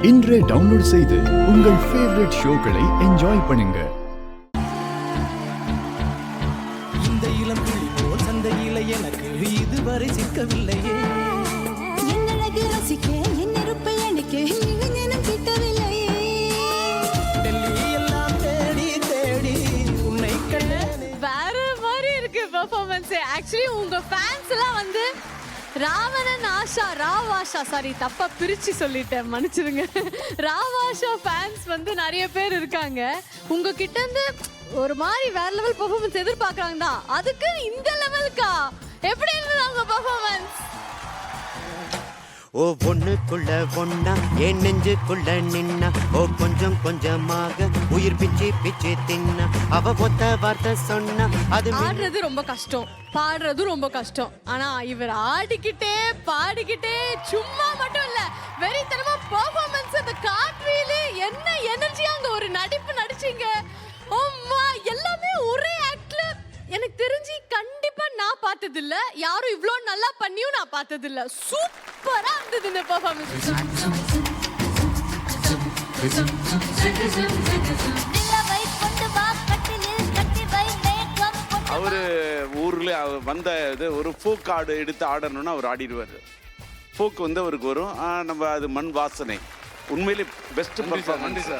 இன்றே டவுன்லோட் செய்து உங்கள் ஃபேவரட் ஷோக்களை என்ஜாய் பண்ணுங்க. இந்த இளம் புலி போல் சந்தையில எனக்கு இதுவரை சிக்கவில்லையே. என்னழகு ரசிக்க என் நெருப்பை அணைக்க இவனும் கிட்டவில்லையே. டெல்லி எல்லாம் தேடி தேடி உன்னை கண்டேனே. வேற மாதிரி இருக்கு பெர்ஃபார்மன்ஸ். ஆக்சுவலி உங்க ஃபேன்ஸ் எல்லாம் வந்து ராவணன் ஆஷா ராவாஷா தப்பா பிரிச்சு சொல்லிட்டேன், மன்னிச்சிருங்க. ராவாஷா ஃபேன்ஸ் வந்து நிறைய பேர் இருக்காங்க. உங்ககிட்ட இருந்து ஒரு மாதிரி வேற லெவல் பெர்ஃபார்மன்ஸ் எதிர்பார்க்கறாங்க தான். அதுக்கு இந்த லெவலுக்கா எப்படி இருந்தது உங்க பெர்ஃபார்மன்ஸ்? ஓ பொண்ணுக்குள்ள பொண்ணா என் நெஞ்சுக்குள்ள நின்னா, ஓ கொஞ்சம் கொஞ்சமாக உயிர் பிச்சு பிச்சு தின்னா, அவ ஒத்த வார்த்தை சொன்னா அது ஆடுறது ரொம்ப கஷ்டம், பாடுறது ரொம்ப கஷ்டம். ஆனா இவர் ஆடிக்கிட்டே பாடிக்கிட்டே சும்மா மட்டும் இல்ல, வெறித்தனமா பெர்ஃபார்மன்ஸ், அந்த காட்வியில என்ன எனர்ஜியா அங்க ஒரு நடிப்பு நடிச்சீங்க. ஓம்மா, எல்லாமே ஒரே ஆக்ட்ல எனக்கு தெரிஞ்சு கண்டிப்பா நான் பார்த்தது இல்ல, யாரும் இவ்ளோ நல்லா பண்ணியும் நான் பார்த்தது இல்ல. சூப்பரா இருந்தது இந்த பெர்ஃபார்மன்ஸ். அவரு ஊர்ல வந்த இது ஒரு ஃபோக் ஆடு எடுத்து ஆடணும்னா அவர் ஆடிடுவார். ஃபோக் வந்து அவருக்கு வரும். நம்ம அது மண் வாசனை. உண்மையிலே பெஸ்ட் பர்ஃபார்மன்ஸ்.